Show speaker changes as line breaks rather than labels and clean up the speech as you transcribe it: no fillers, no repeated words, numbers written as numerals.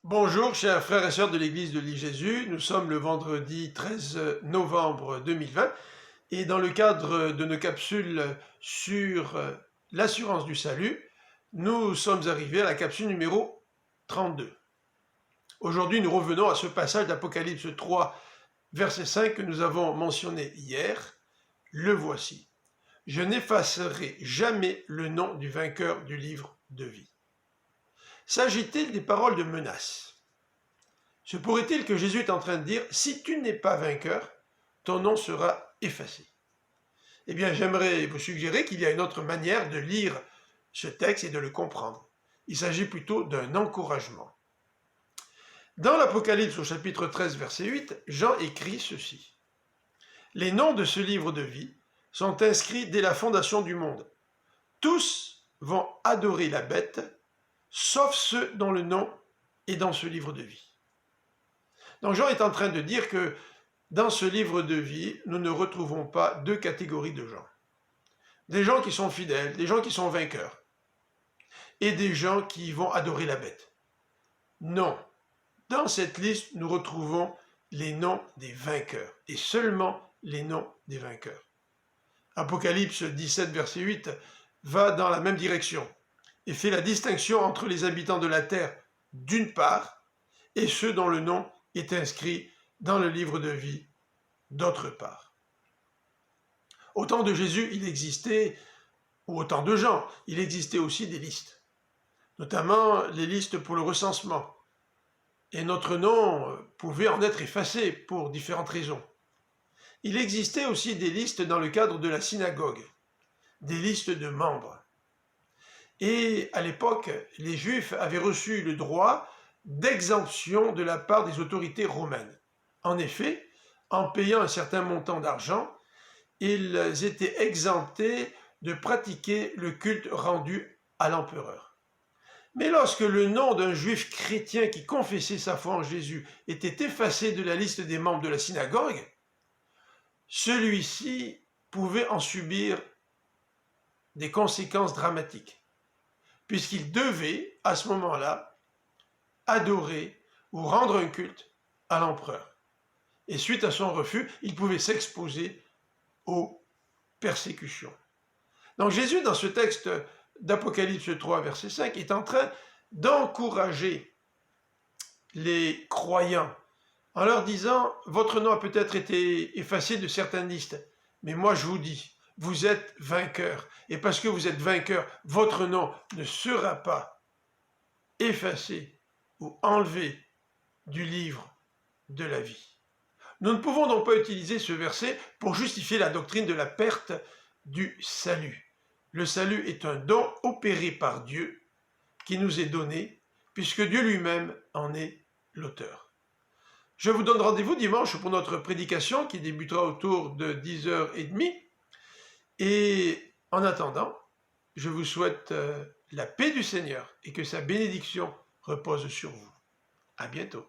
Bonjour chers frères et sœurs de l'église de l'I-Jésus, nous sommes le vendredi 13 novembre 2020 et dans le cadre de nos capsules sur l'assurance du salut, nous sommes arrivés à la capsule numéro 32. Aujourd'hui nous revenons à ce passage d'Apocalypse 3 verset 5 que nous avons mentionné hier. Le voici. Je n'effacerai jamais le nom du vainqueur du livre de vie. S'agit-il des paroles de menace? Se pourrait-il que Jésus est en train de dire, si tu n'es pas vainqueur, ton nom sera effacé? Eh bien, j'aimerais vous suggérer qu'il y a une autre manière de lire ce texte et de le comprendre. Il s'agit plutôt d'un encouragement. Dans l'Apocalypse au chapitre 13, verset 8, Jean écrit ceci. Les noms de ce livre de vie sont inscrits dès la fondation du monde. Tous vont adorer la bête, sauf ceux dont le nom est dans ce livre de vie. Donc Jean est en train de dire que dans ce livre de vie, nous ne retrouvons pas deux catégories de gens. Des gens qui sont fidèles, des gens qui sont vainqueurs, et des gens qui vont adorer la bête. Non, dans cette liste, nous retrouvons les noms des vainqueurs, et seulement les noms des vainqueurs. Apocalypse 17, verset 8, va dans la même direction, et fait la distinction entre les habitants de la terre, d'une part, et ceux dont le nom est inscrit dans le livre de vie, d'autre part. Au temps de Jésus, il existait, ou au temps de Jean, il existait aussi des listes, notamment les listes pour le recensement. Et notre nom pouvait en être effacé pour différentes raisons. Il existait aussi des listes dans le cadre de la synagogue, des listes de membres. Et à l'époque, les Juifs avaient reçu le droit d'exemption de la part des autorités romaines. En effet, en payant un certain montant d'argent, ils étaient exemptés de pratiquer le culte rendu à l'empereur. Mais lorsque le nom d'un juif chrétien qui confessait sa foi en Jésus était effacé de la liste des membres de la synagogue, celui-ci pouvait en subir des conséquences dramatiques, puisqu'il devait, à ce moment-là, adorer ou rendre un culte à l'empereur. Et suite à son refus, il pouvait s'exposer aux persécutions. Donc Jésus, dans ce texte d'Apocalypse 3, verset 5, est en train d'encourager les croyants en leur disant « Votre nom a peut-être été effacé de certaines listes, mais moi je vous dis, vous êtes vainqueurs. Et parce que vous êtes vainqueurs, votre nom ne sera pas effacé ou enlevé du livre de la vie. » Nous ne pouvons donc pas utiliser ce verset pour justifier la doctrine de la perte du salut. Le salut est un don opéré par Dieu qui nous est donné, puisque Dieu lui-même en est l'auteur. Je vous donne rendez-vous dimanche pour notre prédication qui débutera autour de 10h30. Et en attendant, je vous souhaite la paix du Seigneur et que sa bénédiction repose sur vous. À bientôt.